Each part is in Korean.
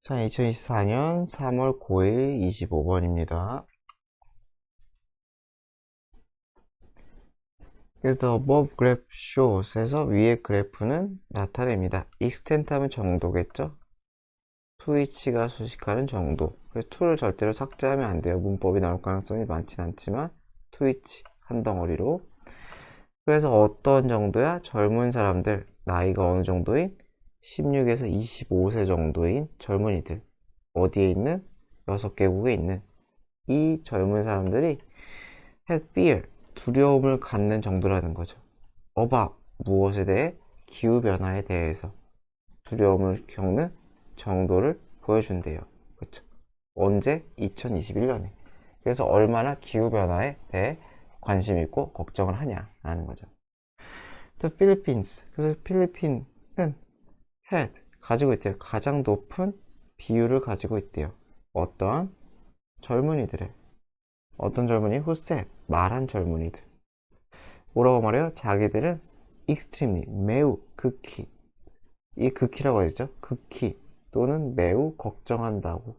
자, 2024년 3월 9일 25번입니다. 그래서 the above graph shows에서 위의 그래프는 나타냅니다. extent 하면 정도겠죠? to which가 수식하는 정도. 그래서 to를 절대로 삭제하면 안 돼요. 문법이 나올 가능성이 많진 않지만 to which 한 덩어리로. 그래서 어떤 정도야? 젊은 사람들, 나이가 어느 정도인? 16에서 25세 정도인 젊은이들. 어디에 있는? 6개국에 있는 이 젊은 사람들이 had fear, 두려움을 갖는 정도라는 거죠. about, 무엇에 대해? 기후변화에 대해서 두려움을 겪는 정도를 보여준대요. 그렇죠? 언제? 2021년에. 그래서 얼마나 기후변화에 대해 관심 있고 걱정을 하냐라는 거죠. 또 필리핀스. 그래서 필리핀은 had, 가지고 있대요. 가장 높은 비율을 가지고 있대요. 어떠한? 젊은이들의. 어떤 젊은이? who said, 말한 젊은이들. 뭐라고 말해요? 자기들은 extremely, 매우, 극히. 이 극히라고 하죠. 극히 또는 매우 걱정한다고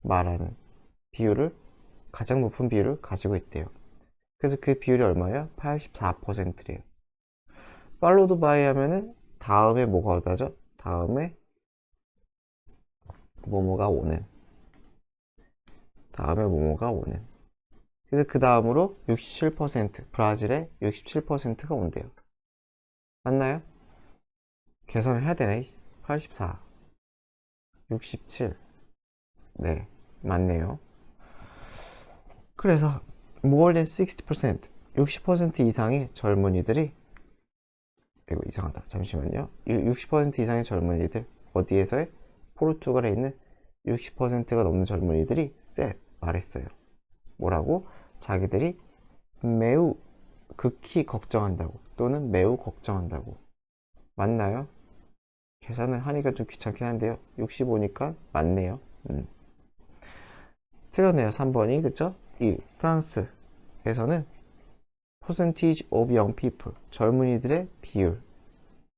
말하는 비율을, 가장 높은 비율을 가지고 있대요. 그래서 그 비율이 얼마예요? 84%래요. followed by 하면은 다음에 뭐가 오다죠? 다음에 뭐뭐가 오는. 다음에 뭐뭐가 오는. 그래서 그 다음으로 67%, 브라질의 67%가 온대요. 맞나요? 계산을 해야 되네. 84, 67. 네, 맞네요. 그래서 more than 60%, 60% 이상의 젊은이들이, 이거 이상하다. 잠시만요. 60% 이상의 젊은이들, 어디에서의? 포르투갈에 있는 60%가 넘는 젊은이들이 말했어요. 뭐라고? 자기들이 매우, 극히 걱정한다고, 또는 매우 걱정한다고. 맞나요? 계산을 하니까 좀 귀찮긴 한데요. 65니까 맞네요. 틀렸네요. 3번이. 그쵸? 이 프랑스에서는 percentage of young people, 젊은이들의 비율.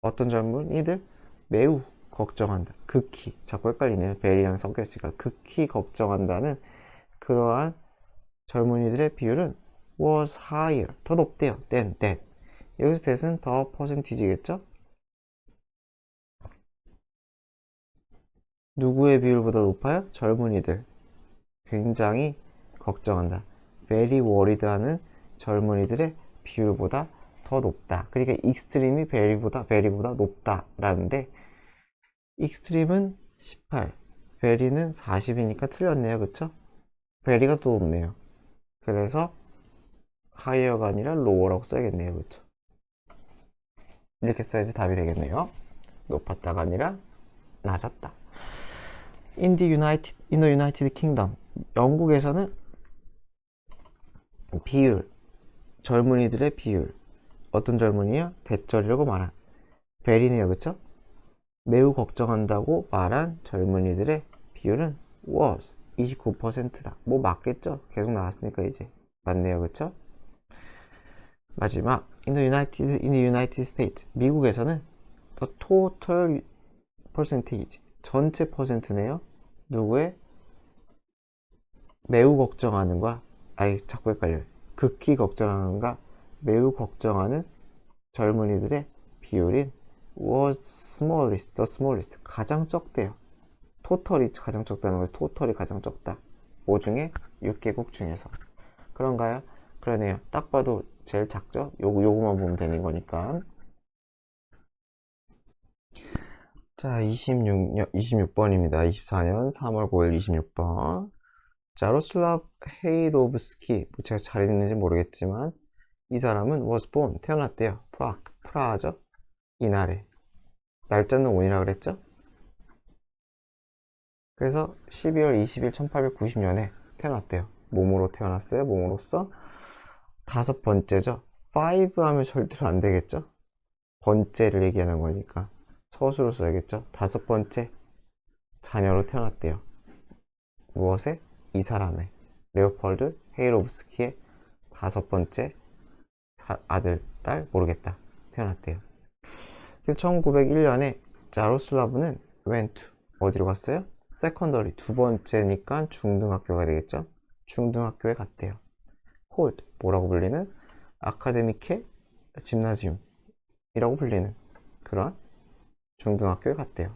어떤 젊은이들? 매우 걱정한다. 극히. 자꾸 헷갈리네요. very랑 섞였으니까. 극히 걱정한다는 그러한 젊은이들의 비율은 was higher. 더 높대요. than that. 여기서 that은 더 퍼센티지겠죠? 누구의 비율보다 높아요? 젊은이들. 굉장히 걱정한다. very worried 하는 젊은이들의 비율보다 더 높다. 그러니까 extreme이 very보다 높다라는데, extreme은 18, very는 40이니까 틀렸네요. 그쵸? very가 더 높네요. 그래서 higher가 아니라 lower라고 써야겠네요. 그쵸? 이렇게 써야지 답이 되겠네요. 높았다가 아니라 낮았다. in the United Kingdom, 영국에서는 비율, 젊은이들의 비율. 어떤 젊은이요? 대절이라고 말한 베리네요. 그쵸? 매우 걱정한다고 말한 젊은이들의 비율은 was 29%다. 뭐 맞겠죠? 계속 나왔으니까 이제 맞네요. 그쵸? 마지막 in the United States, 미국에서는 the total percentage, 전체 퍼센트네요. 누구의? 매우 걱정하는과, 아이 자꾸 헷갈려요. 극히 걱정하는가 매우 걱정하는 젊은이들의 비율인 was smallest, the smallest, 가장 적대요. 토털이 가장 적다는 거예요. 토털이 가장 적다. 5 중에 6개국 중에서. 그런가요? 그러네요. 딱 봐도 제일 작죠? 요거만 보면 되는 거니까. 자, 26번입니다. 24년 3월 9일 26번. 자로슬랍 헤이로브스키, 뭐 제가 잘 읽는지 모르겠지만 이 사람은 was born, 태어났대요. 프라하죠? 이날에. 날짜는 오이라 그랬죠? 그래서 12월 20일 1890년에 태어났대요. 몸으로 태어났어요. 몸으로써 다섯 번째죠. 5 하면 절대로 안 되겠죠? 번째를 얘기하는 거니까 처수로 써야겠죠. 다섯 번째 자녀로 태어났대요. 무엇에? 이 사람의, 레오폴드 헤이로브스키의 다섯 번째 아들, 딸 모르겠다 태어났대요. 그래서 1901년에 자로슬라브는 went, 어디로 갔어요? secondary 두 번째니까 중등학교가 되겠죠. 중등학교에 갔대요. hold 뭐라고 불리는 아카데미케 짐나지움이라고 불리는 그런 중등학교에 갔대요.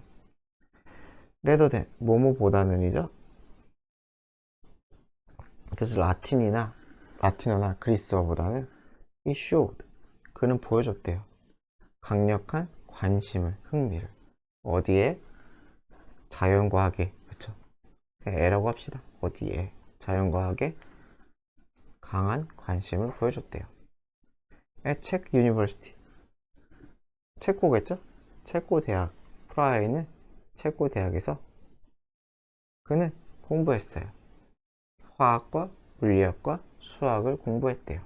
rather than 뭐뭐보다는이죠. 그래서 라틴어나 그리스어보다는 he showed 그는 보여줬대요. 강력한 관심을, 흥미를. 어디에? 자연과학에. 그쵸? 애라고 합시다. 어디에? 자연과학에 강한 관심을 보여줬대요. 체크 유니버시티. 체코겠죠? 체코 대학. 프라하에 있는 체코 대학에서 그는 공부했어요. 화학과 물리학과 수학을 공부했대요.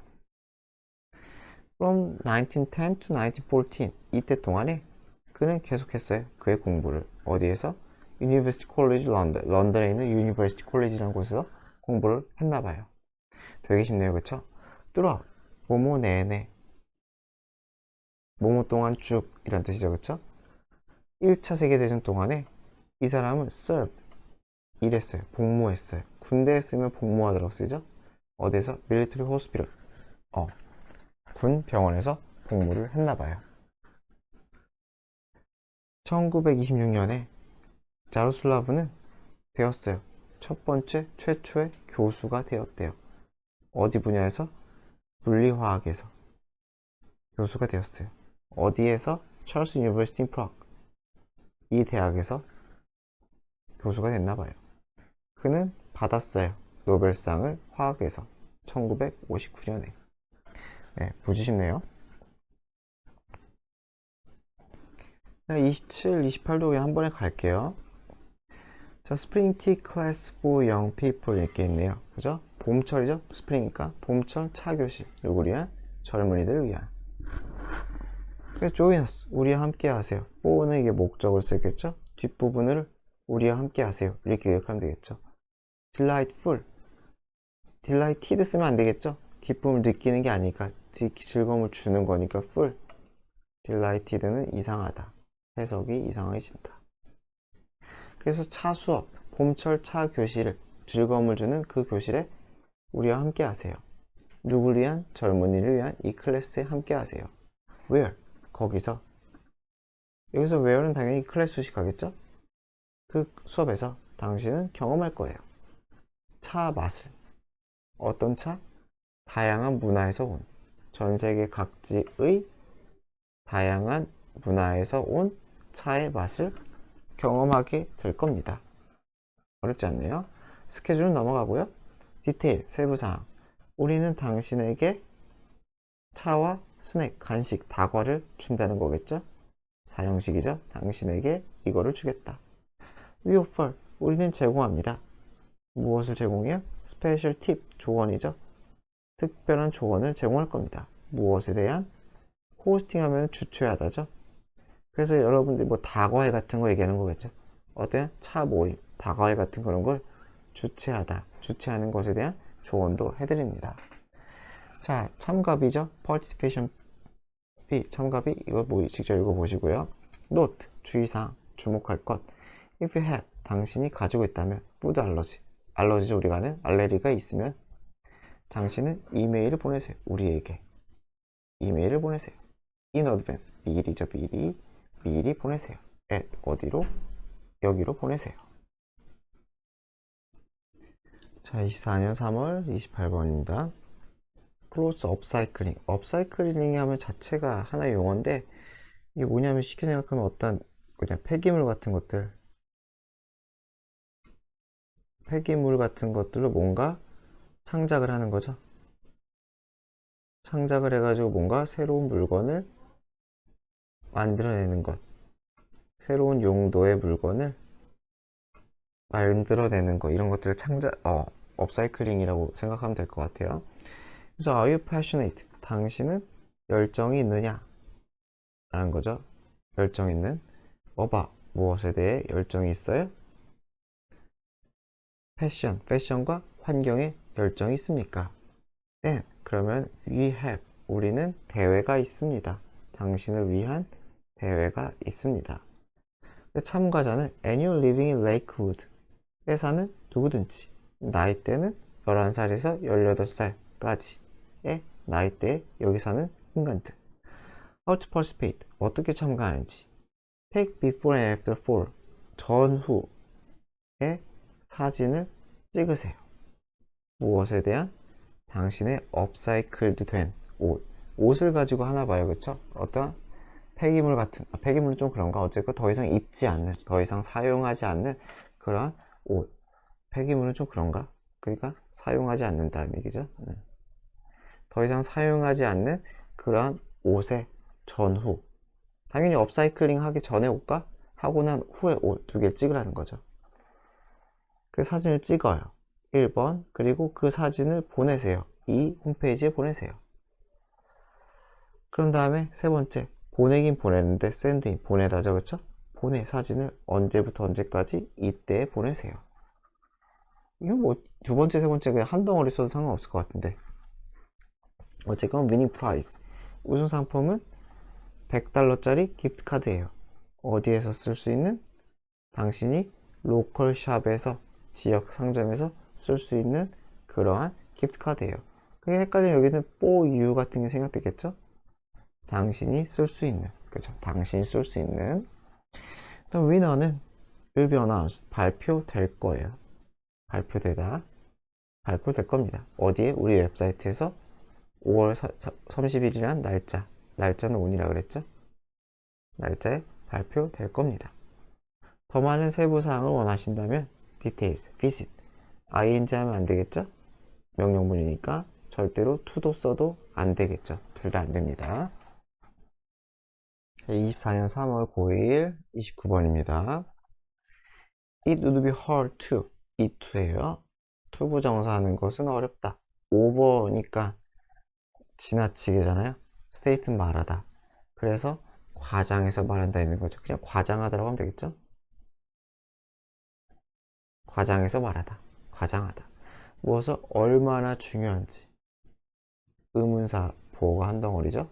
From 1910 to 1914 이때 동안에 그는 계속했어요. 그의 공부를 어디에서? University College London 런던에 있는 University College라는 곳에서 공부를 했나봐요. 되게 쉽네요, 그쵸? throughout 뭐뭐 내내 뭐뭐 동안 쭉 이란 뜻이죠, 그쵸? 1차 세계대전 동안에 이 사람은 served 일했어요. 복무했어요. 군대에 쓰면 복무하다라고 쓰죠? 어디서? Military Hospital 군 병원에서 복무를 했나봐요. 1926년에 자로슬라브는 되었어요. 첫 번째 최초의 교수가 되었대요. 어디 분야에서? 물리화학에서 교수가 되었어요. 어디에서? 찰스 유니버시티 인 프라그 이 대학에서 교수가 됐나봐요. 그는 받았어요. 노벨상을 화학에서 1959년에. 네, 무지 쉽네요. 27, 28도 그냥 한 번에 갈게요. 자, 스프링 티 클래스 for young people 이렇게 있네요. 그죠? 봄철이죠? 스프링이니까 봄철 차교실. 누구를 위한? 젊은이들을 위한. 그래서 join us. 우리와 함께 하세요. for는 이게 목적을 쓰겠죠? 뒷부분을 우리와 함께 하세요. 이렇게 기억하면 되겠죠? delightful. delighted 쓰면 안 되겠죠? 기쁨을 느끼는 게 아니니까 즐거움을 주는 거니까 full. delighted는 이상하다. 해석이 이상해진다. 그래서 차 수업, 봄철 차 교실을 즐거움을 주는 그 교실에 우리와 함께 하세요. 누구를 위한? 젊은이를 위한 이 클래스에 함께 하세요. Where? 거기서. 여기서 where는 당연히 클래스 수식하겠죠? 그 수업에서 당신은 경험할 거예요. 차 맛을. 어떤 차? 다양한 문화에서 온, 전 세계 각지의 다양한 문화에서 온 차의 맛을 경험하게 될 겁니다. 어렵지 않네요. 스케줄은 넘어가고요. 디테일, 세부사항. 우리는 당신에게 차와 스낵, 간식, 다과를 준다는 거겠죠? 사형식이죠? 당신에게 이거를 주겠다. We offer, 우리는 제공합니다. 무엇을 제공해요? 스페셜 팁, 조언이죠? 특별한 조언을 제공할 겁니다. 무엇에 대한? 호스팅 하면 주최하다죠? 그래서 여러분들이 뭐 다과회 같은 거 얘기하는 거겠죠? 어때요? 차 모임, 다과회 같은 그런 걸 주최하다, 주최하는 것에 대한 조언도 해드립니다. 자, 참가비죠? participation fee, 참가비, 이거 뭐 직접 읽어보시고요. note, 주의사항, 주목할 것. if you have, 당신이 가지고 있다면, food allergy, 알러지죠, 우리가 아는 알레르기가 있으면 당신은 이메일을 보내세요. 우리에게 이메일을 보내세요. in advance, 미리죠, 미리 보내세요. at, 어디로? 여기로 보내세요. 자, 24년 3월 28번입니다. 클로스 업사이클링. 업사이클링 하면 자체가 하나의 용어인데 이게 뭐냐면 쉽게 생각하면 어떤 그냥 폐기물 같은 것들로 뭔가 창작을 하는 거죠. 창작을 해가지고 뭔가 새로운 물건을 만들어내는 것. 새로운 용도의 물건을 만들어내는 것. 이런 것들을 업사이클링이라고 생각하면 될 것 같아요. 그래서 are you passionate? 당신은 열정이 있느냐? 라는 거죠. 열정 있는 about 무엇에 대해 열정이 있어요? 패션과 환경에 열정이 있습니까? then 그러면 we have 우리는 대회가 있습니다. 당신을 위한 대회가 있습니다. 참가자는 annual living in Lakewood 사는 누구든지 나이대는 11살에서 18살까지의 나이대에 여기 사는 인간들. How to participate. 어떻게 참가하는지. Take before and after for. 전후의 사진을 찍으세요. 무엇에 대한? 당신의 업사이클드 된 옷. 옷을 가지고 하나 봐요. 그쵸? 어떤 폐기물 같은, 폐기물은 좀 그런가? 어쨌건 더 이상 입지 않는, 더 이상 사용하지 않는 그러한 옷. 폐기물은 좀 그런가? 그러니까 사용하지 않는다는 얘기죠. 더 이상 사용하지 않는 그러한 옷의 전후. 당연히 업사이클링 하기 전에 옷과 하고 난 후에 옷 두 개를 찍으라는 거죠. 그 사진을 찍어요. 1번. 그리고 그 사진을 보내세요. 이 홈페이지에 보내세요. 그런 다음에 세 번째. 보내긴 보냈는데 sending 보내다죠. 그쵸? 보내 사진을 언제부터 언제까지 이때에 보내세요. 이건 뭐 두 번째 세 번째 그냥 한 덩어리 써도 상관없을 것 같은데 어쨌건 위닝 프라이즈 우승 상품은 $100짜리 기프트 카드예요. 어디에서 쓸 수 있는? 당신이 로컬 샵에서 지역 상점에서 쓸 수 있는 그러한 기프트 카드예요. 그게 헷갈리면 여기는 for you 같은 게 생각되겠죠? 당신이 쓸 수 있는, 그죠? 당신이 쓸 수 있는. 그다음 위너는 will be announced 발표될 거예요. 발표될 겁니다. 어디에? 우리 웹사이트에서 5월 31일이란 날짜는 오늘이라 그랬죠? 날짜에 발표될 겁니다. 더 많은 세부 사항을 원하신다면 details, visit, ing 하면 안 되겠죠? 명령문이니까 절대로 to도 써도 안 되겠죠? 둘 다 안 됩니다. 24년 3월 9일 29번입니다. It would be hard to, 이 to예요. 투부정사하는 것은 어렵다. 5번이니까 지나치게잖아요. state는 말하다. 그래서 과장해서 말한다 있는 거죠. 그냥 과장하다라고 하면 되겠죠? 과장해서 말하다. 과장하다. 무엇을 얼마나 중요한지. 의문사 보호가 한 덩어리죠?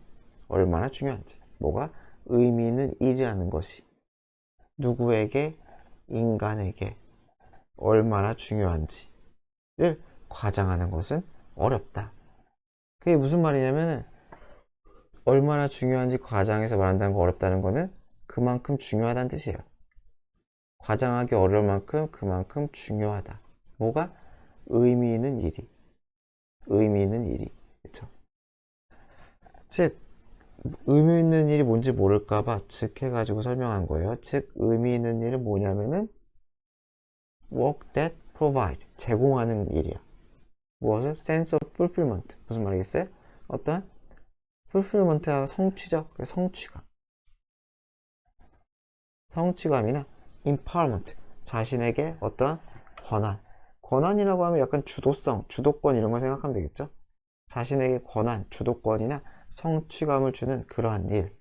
얼마나 중요한지. 뭐가 의미 있는 일이라는 것이 누구에게, 인간에게 얼마나 중요한지를 과장하는 것은 어렵다. 그게 무슨 말이냐면은 얼마나 중요한지 과장해서 말한다는 거 어렵다는 거는 그만큼 중요하다는 뜻이에요. 과장하기 어려울 만큼 그만큼 중요하다. 뭐가? 의미 있는 일이. 의미 있는 일이. 그쵸? 즉, 의미 있는 일이 뭔지 모를까봐 즉 해가지고 설명한 거예요. 즉, 의미 있는 일은 뭐냐면은 work that provides. 제공하는 일이야. 무엇을? sense of fulfillment. 무슨 말이겠어요? 어떤? fulfillment가 성취죠. 성취감. 성취감이나 empowerment. 자신에게 어떤 권한. 권한이라고 하면 약간 주도성, 주도권 이런 걸 생각하면 되겠죠? 자신에게 권한, 주도권이나 성취감을 주는 그러한 일.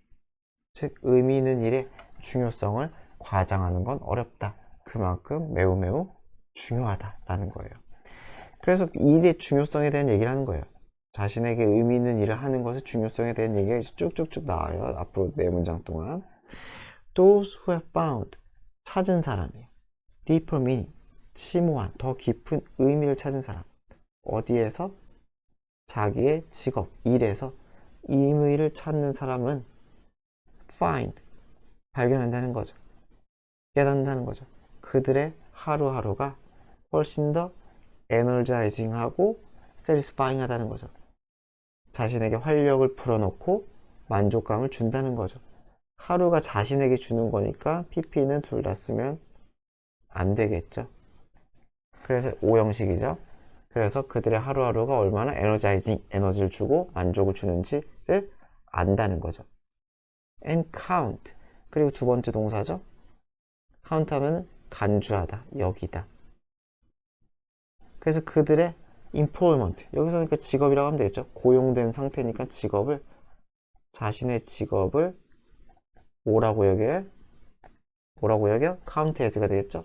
즉, 의미 있는 일의 중요성을 과장하는 건 어렵다. 그만큼 매우 매우 중요하다라는 거예요. 그래서 일의 중요성에 대한 얘기를 하는 거예요. 자신에게 의미 있는 일을 하는 것의 중요성에 대한 얘기가 쭉쭉쭉 나와요. 앞으로 네 문장 동안. Those who have found, 찾은 사람이에요. Deeper meaning, 심오한, 더 깊은 의미를 찾은 사람. 어디에서? 자기의 직업, 일에서 의미를 찾는 사람은 find, 발견한다는 거죠. 깨닫는다는 거죠. 그들의 하루하루가 훨씬 더 에너자이징하고 satisfying 하다는 거죠. 자신에게 활력을 불어넣고 만족감을 준다는 거죠. 하루가 자신에게 주는 거니까 pp는 둘 다 쓰면 안 되겠죠. 그래서 오형식이죠. 그래서 그들의 하루하루가 얼마나 에너자이징, 에너지를 주고 만족을 주는지를 안다는 거죠. and count. 그리고 두 번째 동사죠. count 하면 간주하다, 여기다. 그래서 그들의 employment. 여기서 그러니까 직업이라고 하면 되겠죠. 고용된 상태니까 직업을, 자신의 직업을 뭐라고 여겨요? 뭐라고 여겨? count as가 되겠죠.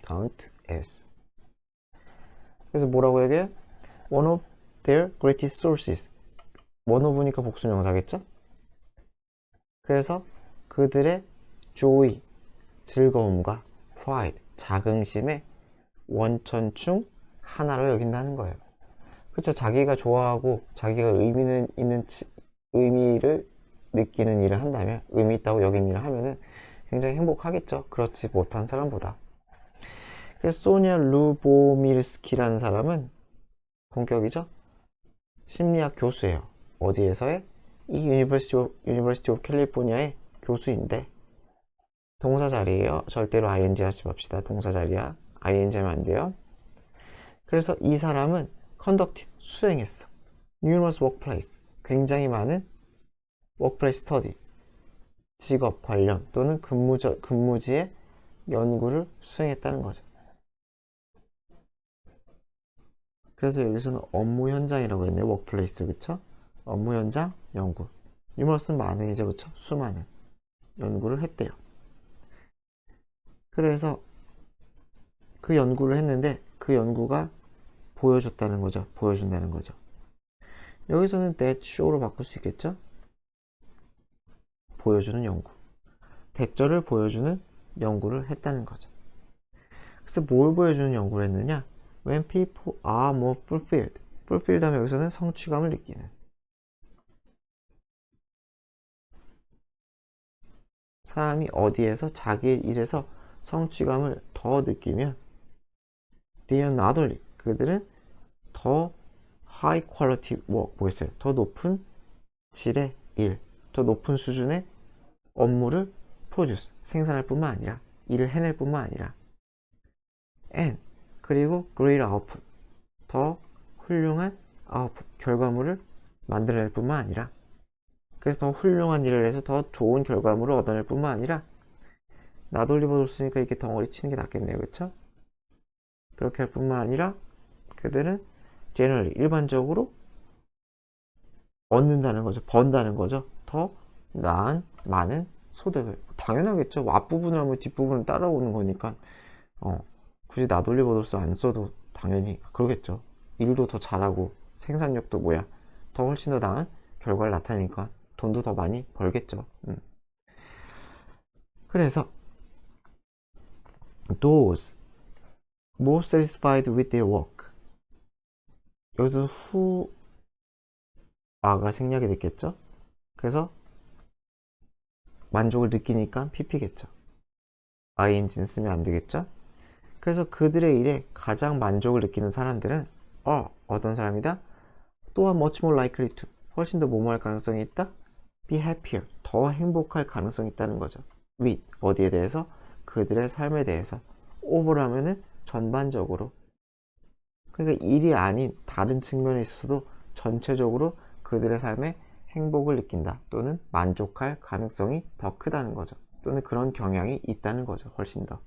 count as. 그래서 뭐라고 여겨요? one of their greatest sources. one of니까 복수명사겠죠? 그래서 그들의 joy, 즐거움과 pride, 자긍심의 원천충 하나로 여긴다는 거예요. 그쵸? 자기가 좋아하고 자기가 의미를 느끼는 일을 한다면, 의미 있다고 여기는 일을 하면은 굉장히 행복하겠죠. 그렇지 못한 사람보다. 그래서 소니아 루보미르스키라는 사람은 본격이죠. 심리학 교수예요. 어디에서의? 이 유니버시티 오브 캘리포니아의 교수인데, 동사 자리예요. 절대로 ing 하지 맙시다. 동사 자리야. ing 하면 안 돼요. 그래서 이 사람은 conducted, 수행했어. numerous workplace, 굉장히 많은 workplace study, 직업 관련 또는 근무지의 연구를 수행했다는 거죠. 그래서 여기서는 업무 현장이라고 했네요. workplace, 그쵸? 업무 현장 연구. numerous는 많은이죠, 그쵸? 수많은 연구를 했대요. 그래서 그 연구를 했는데 그 연구가 보여줬다는 거죠. 보여준다는 거죠. 여기서는 that show로 바꿀 수 있겠죠? 보여주는 연구. 대절을 보여주는 연구를 했다는 거죠. 그래서 뭘 보여주는 연구를 했느냐? When people are more fulfilled. fulfilled 하면 여기서는 성취감을 느끼는. 사람이 어디에서 자기 일에서 성취감을 더 느끼면 they are not only, 그들은 더 high quality work, 뭐겠어요? 더 높은 질의 일, 더 높은 수준의 업무를 produce, 생산할 뿐만 아니라 일을 해낼 뿐만 아니라 and, 그리고 greater output, 더 훌륭한 output, 결과물을 만들어낼 뿐만 아니라, 그래서 더 훌륭한 일을 해서 더 좋은 결과물을 얻어낼 뿐만 아니라, 나돌리버돌 쓰니까 이렇게 덩어리 치는 게 낫겠네요. 그쵸? 그렇게 할 뿐만 아니라 그들은 generally, 일반적으로 얻는다는 거죠. 번다는 거죠. 더 나은, 많은 소득을. 당연하겠죠. 앞부분을 하면 뒷부분을 따라오는 거니까 굳이 나돌리버돌스 안 써도 당연히 그러겠죠. 일도 더 잘하고 생산력도 더 훨씬 더 나은 결과를 나타내니까 돈도 더 많이 벌겠죠. 그래서 those more satisfied with their work, 여기서 아가 생략이 됐겠죠. 그래서 만족을 느끼니까 pp겠죠. ing는 쓰면 안 되겠죠. 그래서 그들의 일에 가장 만족을 느끼는 사람들은 어떤 사람이다? 또한 much more likely to, 훨씬 더 뭐뭐 할 가능성이 있다? be happier, 더 행복할 가능성이 있다는 거죠. with, 어디에 대해서? 그들의 삶에 대해서. over 하면은 전반적으로. 그러니까 일이 아닌 다른 측면에 있어서도 전체적으로 그들의 삶에 행복을 느낀다 또는 만족할 가능성이 더 크다는 거죠. 또는 그런 경향이 있다는 거죠. 훨씬 더.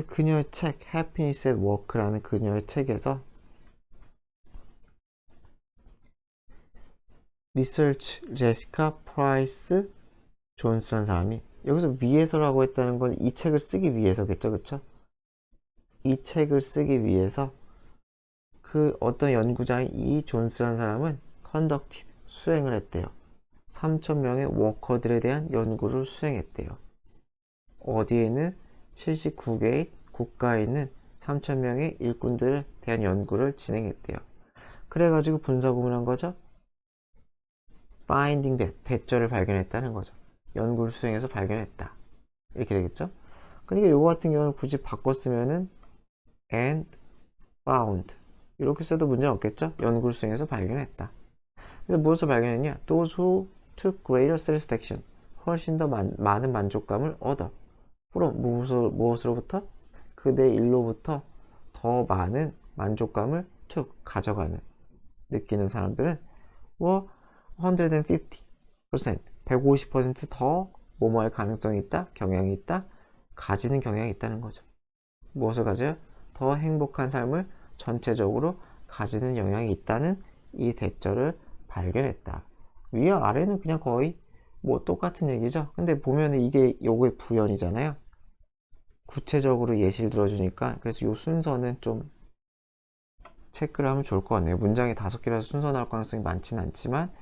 그녀의 책 Happiness at Work라는 그녀의 책에서 리서치 제시카 프라이스 존스라는 사람이, 여기서 위해서라고 했다는 건 이 책을 쓰기 위해서겠죠. 그쵸? 이 책을 쓰기 위해서 그 어떤 연구자인 이 존스라는 사람은 conducted, 수행을 했대요. 3,000명의 워커들에 대한 연구를 수행했대요. 어디에 있는 79개의 국가에 있는 3,000명의 일꾼들에 대한 연구를 진행했대요. 그래가지고 분석을 한 거죠. finding that, 대절을 발견했다는 거죠. 연구를 수행해서 발견했다. 이렇게 되겠죠. 그러니까 이거 같은 경우는 굳이 바꿨으면은 and found 이렇게 써도 문제는 없겠죠. 연구를 수행해서 발견했다. 그래서 무엇을 발견했냐? Those who took greater satisfaction, 훨씬 더 많은 만족감을 얻어. 무엇으로부터? 그대 일로부터 더 많은 만족감을 가져가는, 느끼는 사람들은 were 150%, 150%더 뭐뭐할 가능성이 있다, 경향이 있다, 가지는 경향이 있다는 거죠. 무엇을 가져요? 더 행복한 삶을 전체적으로 가지는 영향이 있다는 이 대절을 발견했다. 위와 아래는 그냥 거의 똑같은 얘기죠. 근데 보면은 이게 요거의 부연이잖아요. 구체적으로 예시를 들어주니까, 그래서 요 순서는 좀 체크를 하면 좋을 것 같네요. 문장이 5개라서 순서 나올 가능성이 많지는 않지만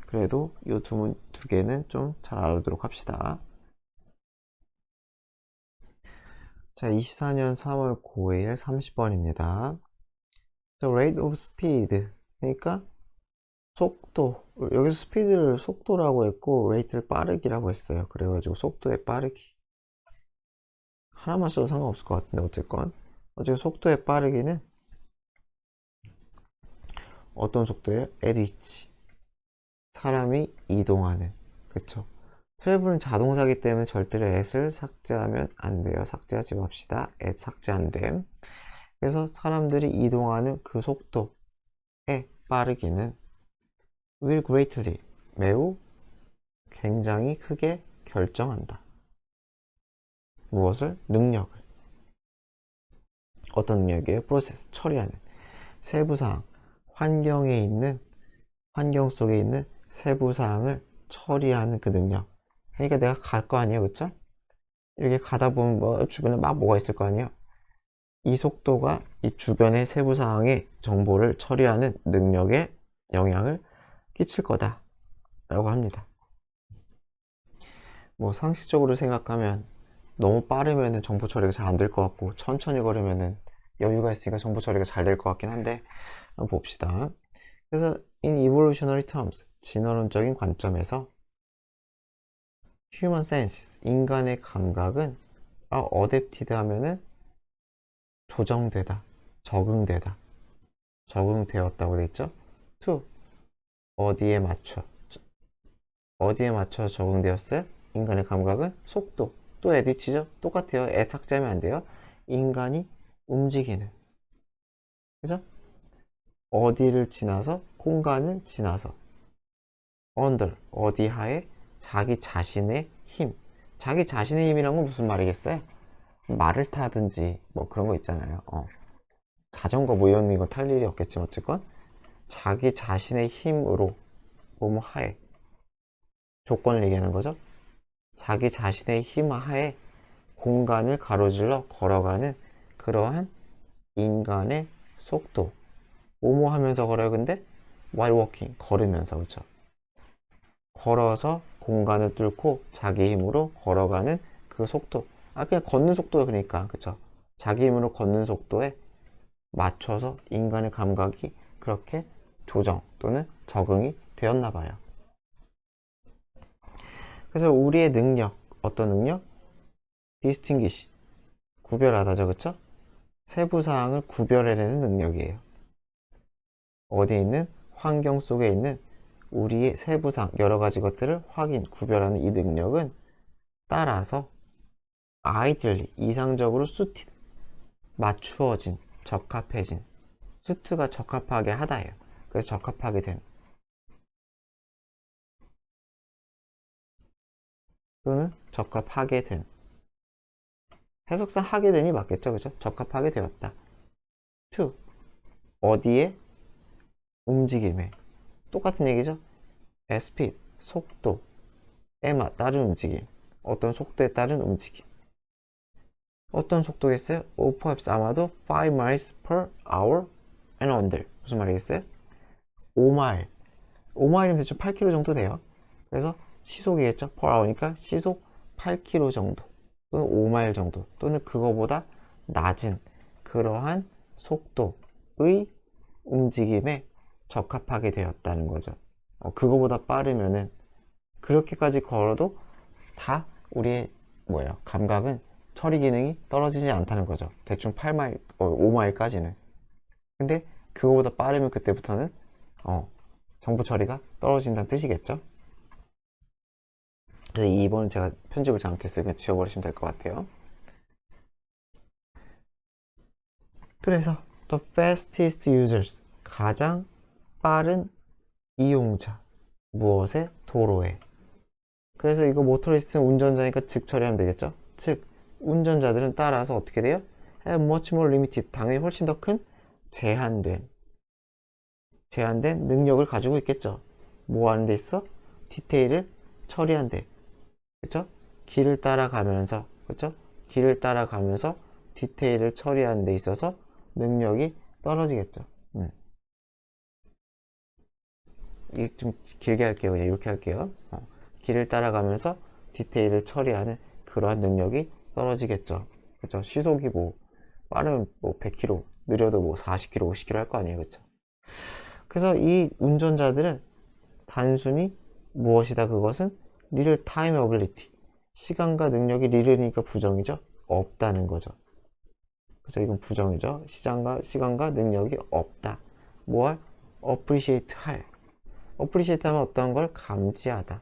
그래도 이 두 개는 좀 잘 알아두도록 합시다. 자, 24년 3월 9일 30번입니다. The rate of speed. 그러니까 속도. 여기서 스피드를 속도라고 했고, rate를 빠르기라고 했어요. 그래가지고 속도의 빠르기. 하나만 써도 상관없을 것 같은데, 어쨌건 속도의 빠르기는 어떤 속도예요? at which. 사람이 이동하는. 그쵸? 트래블은 자동사기 때문에 절대로 at을 삭제하면 안 돼요. 삭제하지 맙시다. at 삭제 안 됨. 그래서 사람들이 이동하는 그 속도의 빠르기는 will greatly, 매우 굉장히 크게 결정한다. 무엇을? 능력을. 어떤 능력이에요? 프로세스, 처리하는. 세부사항, 환경 속에 있는 세부사항을 처리하는 그 능력. 그러니까 내가 갈 거 아니에요, 그쵸? 이렇게 가다 보면 뭐 주변에 막 뭐가 있을 거 아니에요? 이 속도가 이 주변의 세부사항의 정보를 처리하는 능력에 영향을 끼칠 거다 라고 합니다. 뭐 상식적으로 생각하면 너무 빠르면 정보 처리가 잘 안 될 것 같고, 천천히 걸으면 여유가 있으니까 정보 처리가 잘 될 것 같긴 한데, 한번 봅시다. 그래서 in evolutionary terms, 진화론적인 관점에서 human senses, 인간의 감각은 adapted 하면은 조정되다, 적응되다, 적응되었다고 돼 있죠. to, 어디에 맞춰 적응되었어요? 인간의 감각은 속도, 또 에디치죠? 똑같아요. 삭제하면 안 돼요. 인간이 움직이는, 그죠? 어디를 지나서, 공간을 지나서, under, 어디 하에, 자기 자신의 힘. 자기 자신의 힘이란 건 무슨 말이겠어요? 말을 타든지 뭐 그런 거 있잖아요. 자전거 뭐 이런 거 탈 일이 없겠지만 어쨌건 자기 자신의 힘으로 뭐뭐 하에, 조건을 얘기하는 거죠. 자기 자신의 힘 하에 공간을 가로질러 걸어가는 그러한 인간의 속도. 뭐뭐 하면서 걸어요. 근데 while walking, 걸으면서. 그쵸? 걸어서 공간을 뚫고 자기 힘으로 걸어가는 그 속도. 그냥 걷는 속도요. 그러니까 그쵸? 자기 힘으로 걷는 속도에 맞춰서 인간의 감각이 그렇게 조정 또는 적응이 되었나 봐요. 그래서 우리의 능력, 어떤 능력? distinguish, 구별하다죠. 그쵸? 세부사항을 구별해내는 능력이에요. 어디에 있는? 환경 속에 있는 우리의 세부사항, 여러가지 것들을 구별하는 이 능력은 따라서 ideally, 이상적으로 suited, 맞추어진, 적합해진. suit가 적합하게 하다예요. 그래서 적합하게 된, 또는 적합하게 된. 해석상 하게 된이 맞겠죠. 그죠? 적합하게 되었다. to, 어디에? 움직임에. 똑같은 얘기죠. speed, 속도. 에마, 따른 움직임. 어떤 속도에 따른 움직임. 어떤 속도겠어요? perhaps 아마도 5 miles per hour and under. 무슨 말이겠어요? 5마일. 5마일이면 대충 8km 정도 돼요. 그래서 시속이겠죠? per hour니까 시속 8km 정도. 또는 5마일 정도. 또는 그거보다 낮은 그러한 속도의 움직임에 적합하게 되었다는 거죠. 그거보다 빠르면은 그렇게까지 걸어도 다 우리의 감각은 처리 기능이 떨어지지 않다는 거죠. 대충 8마일, 5마일까지는. 근데 그거보다 빠르면 그때부터는 정보 처리가 떨어진다는 뜻이겠죠. 그래서 이 2번은 제가 편집을 잘못했어요. 그냥 지워버리시면 될 것 같아요. 그래서 the fastest users, 가장 빠른 이용자. 무엇에? 도로에. 그래서 이거 모터리스트는 운전자니까 즉 처리하면 되겠죠. 즉 운전자들은 따라서 어떻게 돼요? have much more limited, 당연히 훨씬 더 큰 제한된 능력을 가지고 있겠죠. 뭐 하는 데 있어? 디테일을 처리한 데. 그쵸? 길을 따라가면서, 그쵸? 길을 따라가면서 디테일을 처리하는 데 있어서 능력이 떨어지겠죠. 이 좀 길게 할게요. 그냥 이렇게 할게요. 길을 따라가면서 디테일을 처리하는 그러한 능력이 떨어지겠죠. 그죠? 시속이 뭐 빠르면 뭐 100km, 느려도 뭐 40km, 50km 할 거 아니에요. 그죠? 그래서 이 운전자들은 단순히 무엇이다 그것은 리얼 타임 어빌리티, 시간과 능력이 리얼이니까 부정이죠. 없다는 거죠. 그래서 이건 부정이죠. 시간과 능력이 없다. 뭘? appreciate 할. appreciate 하면 어떤 걸 감지하다.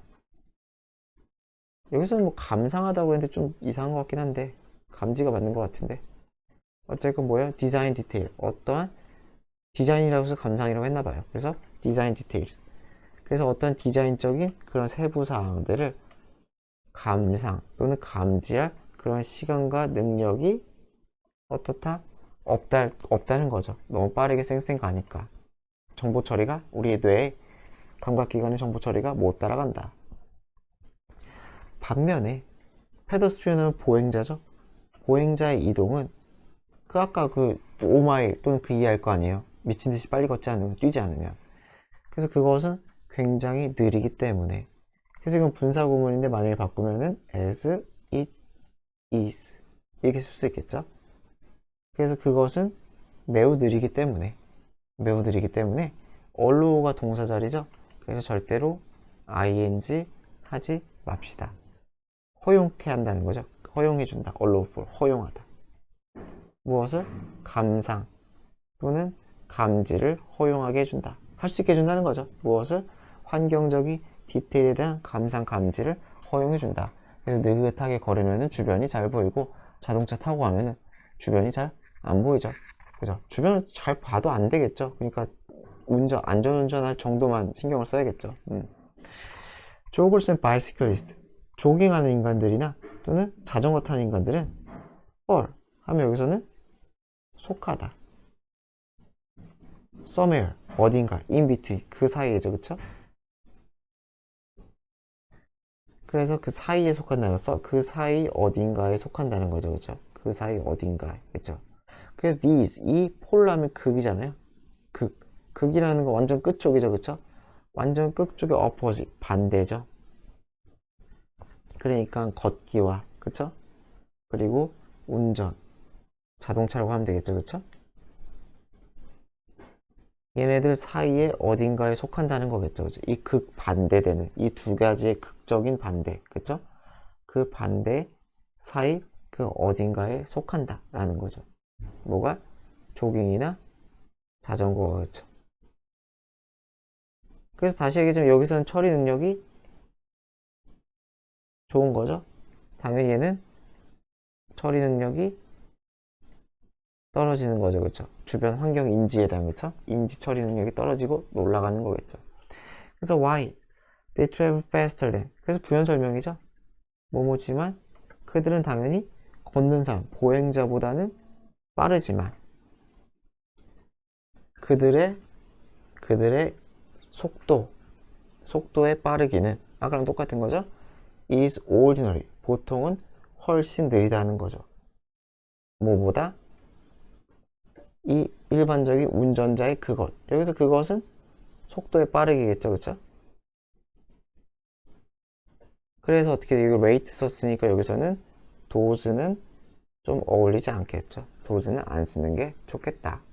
여기서는 뭐 감상하다고 했는데 좀 이상한 것 같긴 한데 감지가 맞는 것 같은데 어쨌건 뭐예요? 디자인 디테일. 어떠한 디자인이라고 해서 감상이라고 했나봐요. 그래서 디자인 디테일스. 그래서 어떤 디자인적인 그런 세부 사항들을 감상 또는 감지할 그런 시간과 능력이 어떻다? 없다는 거죠. 너무 빠르게 쌩쌩 가니까. 정보 처리가 우리의 뇌의 감각기관의 정보 처리가 못 따라간다. 반면에 페더스트리언은 보행자죠. 보행자의 이동은 그 아까 그 5마일 또는 그 이하일 거 아니에요. 미친 듯이 빨리 걷지 않으면 뛰지 않으면. 그래서 그것은 굉장히 느리기 때문에. 그래서 이건 분사 구문인데 만약에 바꾸면은 as it is 이렇게 쓸 수 있겠죠. 그래서 그것은 매우 느리기 때문에 allow가 동사 자리죠. 그래서 절대로 ing 하지 맙시다. 허용케 한다는 거죠. 허용해준다. allow for 허용하다. 무엇을? 감상 또는 감지를 허용하게 해준다. 할 수 있게 해준다는 거죠. 무엇을? 환경적인 디테일에 대한 감상 감지를 허용해준다. 그래서 느긋하게 걸으면 주변이 잘 보이고 자동차 타고 가면 주변이 잘 안 보이죠. 그죠? 주변을 잘 봐도 안 되겠죠. 그러니까 안전운전할 정도만 신경을 써야겠죠. 조거스 앤 바이시클리스트 조깅하는 인간들이나 또는 자전거 타는 인간들은 fall 하면 여기서는 속하다. somewhere 어딘가 in between 그 사이에죠. 그쵸? 그래서 그 사이에 속한다는 거, 그 사이 어딘가에 속한다는 거죠. 그쵸? 그 사이 어딘가에. 그쵸? 그래서 these 이 폴라면 극이잖아요. 극이라는 거 완전 끝쪽이죠. 그쵸? 완전 끝쪽의 opposite 반대죠. 그러니까 걷기와 그쵸? 그리고 운전 자동차라고 하면 되겠죠. 그쵸? 얘네들 사이에 어딘가에 속한다는 거겠죠. 그쵸? 이 극 반대되는 이 두 가지의 극적인 반대 그쵸? 그 반대 사이 그 어딘가에 속한다 라는 거죠. 뭐가? 조깅이나 자전거가 그쵸? 그래서 다시 얘기하자면 여기서는 처리 능력이 좋은 거죠. 당연히 얘는 처리 능력이 떨어지는 거죠. 그쵸? 주변 환경 인지에 대한 그쵸? 인지 처리 능력이 떨어지고 올라가는 거겠죠. 그래서 why? They travel faster than. 그래서 부연 설명이죠. 뭐뭐지만 그들은 당연히 걷는 사람, 보행자보다는 빠르지만 그들의 속도에 빠르기는 아까랑 똑같은 거죠. is ordinary. 보통은 훨씬 느리다는 거죠. 뭐보다? 이 일반적인 운전자의 그것. 여기서 그것은 속도에 빠르기겠죠. 그쵸? 그래서 어떻게 이거 rate 썼으니까 여기서는 does는 좀 어울리지 않겠죠. does는 안 쓰는 게 좋겠다.